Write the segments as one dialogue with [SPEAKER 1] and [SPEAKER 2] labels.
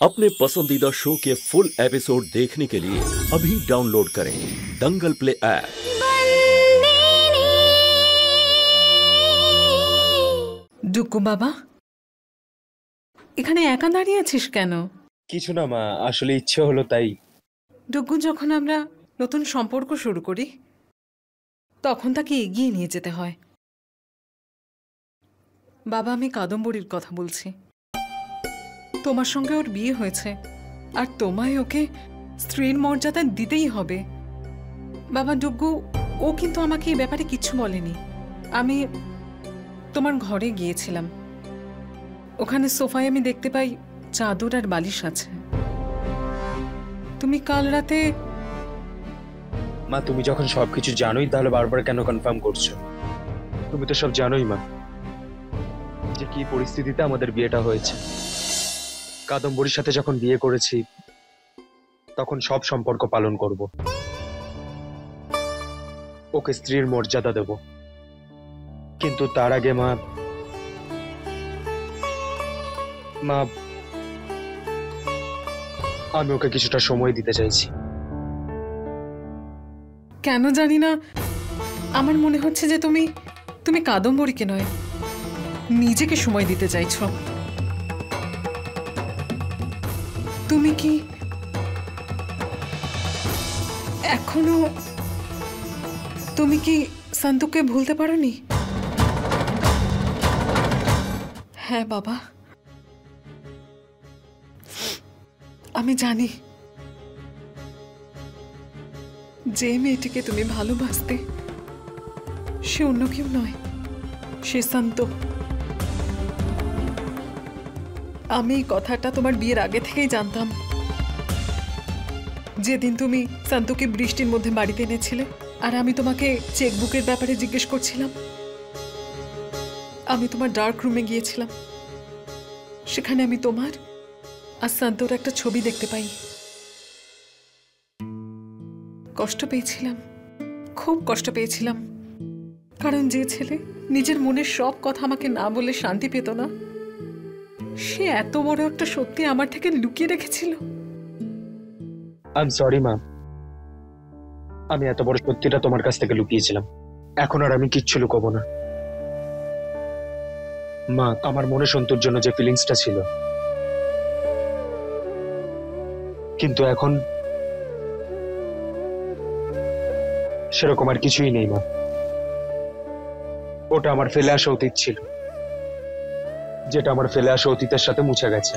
[SPEAKER 1] अपने पसंदीदा शो के फुल एपिसोड देखने के लिए अभी डाउनलोड करें दंगल प्ले ऐप।
[SPEAKER 2] ডুকু বাবা, এখানে একা দাঁড়িয়ে আছিস কেন?
[SPEAKER 3] কিছু না মা, আসলে ইচ্ছে হলো তাই।
[SPEAKER 2] ডুকু, যখন আমরা নতুন সম্পর্ক শুরু করি তখন তাকে এগিয়ে নিয়ে যেতে হয়। বাবা, আমি কাদম্বরীর কথা বলছি। তোমার সঙ্গে ওর বিয়ে হয়েছে আর তোমায় ওকে স্ত্রীর মর্যাদা দিতেই হবে। বাবা ডুগু, ও কিন্তু আমাকে এই ব্যাপারে কিচ্ছু বলেনি। আমি তোমার ঘরে গিয়েছিলাম, ওখানে সোফায় আমি দেখতে পাই চাদর আর বালিশ আছে। তুমি কাল রাতে...
[SPEAKER 3] মা, তুমি যখন সবকিছু জানোই তাহলে বারবার কেন কনফার্ম করছো? তুমি তো সব জানোই মা, যে কি পরিস্থিতিতে আমাদের বিয়েটা হয়েছে। কাদম্বরীর সাথে যখন বিয়ে করেছি তখন সব সম্পর্ক পালন করব, ওকে স্ত্রীর মর্যাদা দেব, কিন্তু তার আগে মা আমি ওকে কিছুটা সময় দিতে চাইছি।
[SPEAKER 2] কেন জানি না, আমার মনে হচ্ছে যে তুমি কাদম্বরীকে নয়, নিজেকে সময় দিতে চাইছো। তুমি কি এখনো সন্তোষকে ভুলতে পারোনি? হ্যাঁ বাবা, আমি জানি যে মেয়েটিকে তুমি ভালোবাসতে সে অন্য কেউ নয়, সে সন্তোষ। আমি এই কথাটা তোমার বিয়ের আগে থেকেই জানতাম। যেদিন তুমি সন্তোষকে বৃষ্টির মধ্যে বাড়িতে এনেছিলে আর আমি তোমাকে চেকবুকের ব্যাপারে জিজ্ঞেস করছিলাম, আমি তোমার ডার্ক রুমে গিয়েছিলাম, সেখানে আমি তোমার আর সন্তোর একটা ছবি দেখতে পাই। কষ্ট পেয়েছিলাম, খুব কষ্ট পেয়েছিলাম, কারণ যে ছেলে নিজের মনের সব কথা আমাকে না বলে শান্তি পেত না, সে এত বড় একটা সত্যি আমার থেকে লুকিয়ে রেখেছিল।
[SPEAKER 3] আই এম সরি মা, আমি এত বড় সত্যিটা তোমার কাছ থেকে লুকিয়েছিলাম। এখন আর আমি কিচ্ছু লুকাবো না মা। আমার মনে সন্তোর জন্য যে ফিলিংসটা ছিল, কিন্তু এখন সেরকম আর কিছুই নেই মা। ওটা আমার ফেলে আসা অতীত ছিল, যেটা আমার ফেলে আসা অতীতের সাথে মুছে গেছে।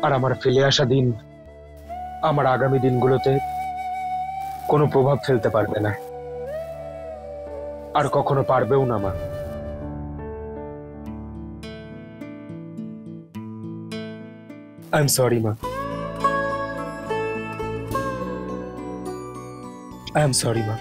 [SPEAKER 3] আর আমার ফেলে আসা দিন আমার আগামী দিনগুলোতে কোনো প্রভাব ফেলতে পারবে না, আর কখনো পারবেও না মা। আই এম সরি মা, আই এম সরি মা।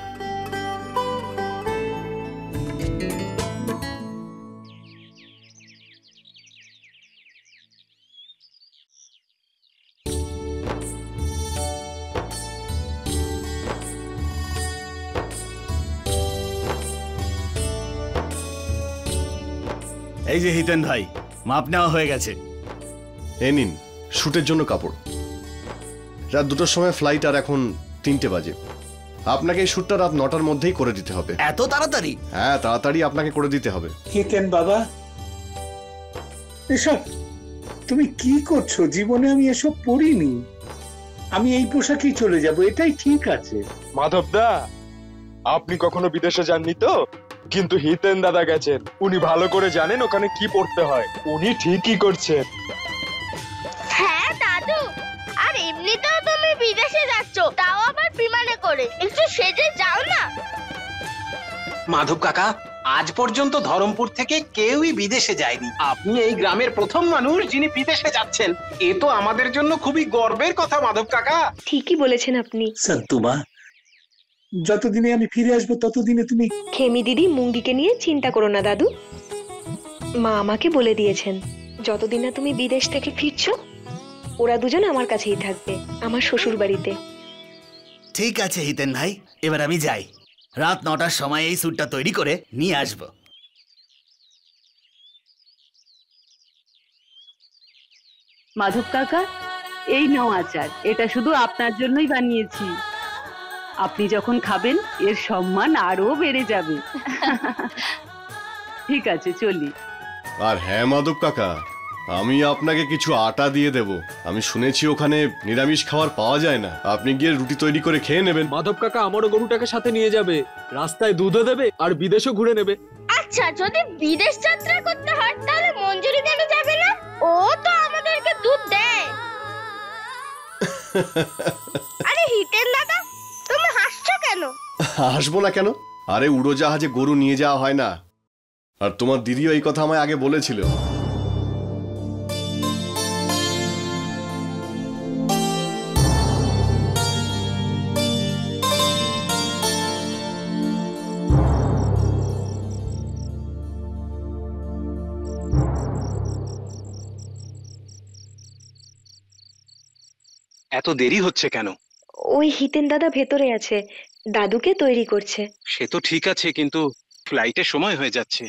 [SPEAKER 4] এই যে হিতেন ভাই, মাপ নেওয়া হয়ে গেছে।
[SPEAKER 5] এ নিন শুটের জন্য কাপড়। রাত 2টার সময় ফ্লাইট, আর এখন 3টে বাজে। আপনাকে এই শুটটা রাত 9টার মধ্যেই করে দিতে হবে।
[SPEAKER 4] এত তাড়াতাড়ি?
[SPEAKER 5] হ্যাঁ, তাড়াতাড়ি আপনাকে করে দিতে হবে।
[SPEAKER 6] হিতেন বাবা, এসব তুমি কি করছো? জীবনে আমি এসব পরিনি। আমি এই পোশাকেই চলে যাব, এটাই ঠিক আছে।
[SPEAKER 3] মাধব দা, আপনি কখনো বিদেশে যাননি তো, কিন্তু হিতেন দাদা গেছেন, উনি ভালো করে জানেন ওখানে কি পড়তে হয়। উনি ঠিকই করছেন।
[SPEAKER 7] হ্যাঁ দাদু, আর এমনিতেও তুমি বিদেশে যাচ্ছ, তাও আবার বিমানে করে, একটু সেজে যাও না।
[SPEAKER 8] মাধব কাকা, আজ পর্যন্ত ধরমপুর থেকে কেউই বিদেশে যায়নি। আপনি এই গ্রামের প্রথম মানুষ যিনি বিদেশে যাচ্ছেন। এ তো আমাদের জন্য খুবই গর্বের কথা মাধব কাকা।
[SPEAKER 9] ঠিকই বলেছেন আপনি।
[SPEAKER 6] সন্তুমা, যতদিনে আমি ফিরে আসবো ততদিনে তুমি...
[SPEAKER 9] খেমি দিদি মুঙ্গিকে নিয়ে চিন্তা করো না দাদু। মা আমাকে বলে দিয়েছেন যতদিন না তুমি বিদেশ থেকে ফিরছো ওরা দুজন আমার কাছেই থাকবে, আমার শ্বশুর বাড়িতে।
[SPEAKER 4] ঠিক আছে হিতেন ভাই, এবার আমি যাই। রাত 9টার সময় এই স্যুটটা তৈরি করে নিয়ে আসবো।
[SPEAKER 10] মাধব কাকা, এই নাও আচার, এটা শুধু আপনার জন্যই বানিয়েছি। আপনি যখন খাবেন এর সম্মান আরো বেড়ে যাবে। ঠিক আছে, চলি।
[SPEAKER 5] আর হ্যাঁ মাধব কাকা, আমি আপনাকে কিছু আটা দিয়ে দেব। আমি শুনেছি ওখানে নিরামিষ খাবার পাওয়া যায় না, আপনি গিয়ে রুটি তৈরি করে খেয়ে নেবেন।
[SPEAKER 3] মাধব কাকা আমারও গরুটাকে সাথে নিয়ে যাবে, রাস্তায় দুধও দেবে আর বিদেশও ঘুরে নেবে।
[SPEAKER 7] আচ্ছা, যদি বিদেশ যাত্রা করতে হয় তাহলে মঞ্জুরি কেন যাবে না? ও তো আমাদেরকে দুধ দেয়। আরে হিতেন দাদা, তুমি হাসছো কেন?
[SPEAKER 5] হাসবো না কেন? আরে উড়োজাহাজে গরু নিয়ে যাওয়া হয় না, আর তোমার দিদিও এই কথা আমায় আগে বলেছিল।
[SPEAKER 8] এত দেরি হচ্ছে কেন?
[SPEAKER 9] ওই হিতেন দাদা ভেতরে আছে, দাদুকে তৈরি করছে।
[SPEAKER 8] সে তো ঠিক আছে, কিন্তু ফ্লাইটের সময় হয়ে যাচ্ছে।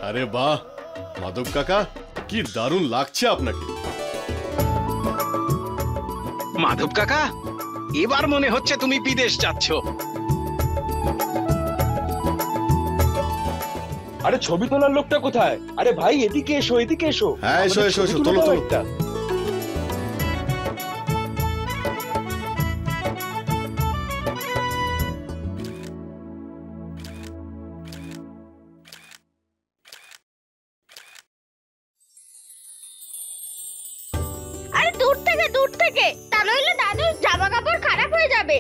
[SPEAKER 5] আরে বাহ মাধব কাকা, কি দারুণ লাগছে আপনাকে।
[SPEAKER 8] মাধব কাকা, এবার মনে হচ্ছে তুমি বিদেশ যাচ্ছ।
[SPEAKER 3] আরে ছবি তোলার লোকটা কোথায়? আরে ভাই এদিকে এসো, এদিকে এসো।
[SPEAKER 5] হ্যাঁ এসো এসো এসো, তোলো তোলো।
[SPEAKER 7] আরে দূর থেকে, দূর থেকে, তা নইলে দাদুর জামা কাপড় খারাপ হয়ে যাবে।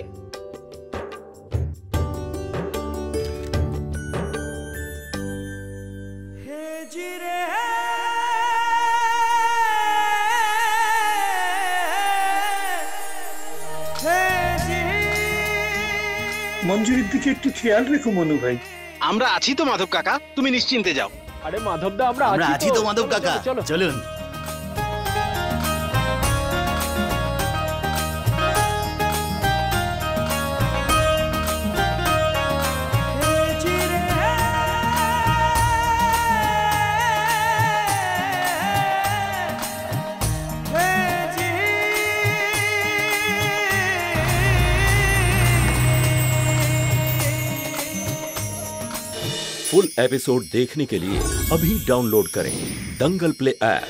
[SPEAKER 6] মঞ্জুরির দিকে একটু খেয়াল রেখো মনু ভাই।
[SPEAKER 8] আমরা আছি তো মাধব কাকা, তুমি নিশ্চিন্তে যাও।
[SPEAKER 3] আরে মাধবদা, আমরা
[SPEAKER 4] আছি তো মাধব কাকা, চলুন।
[SPEAKER 1] फुल एपिसोड देखने के लिए अभी डाउनलोड करें दंगल प्ले ऐप।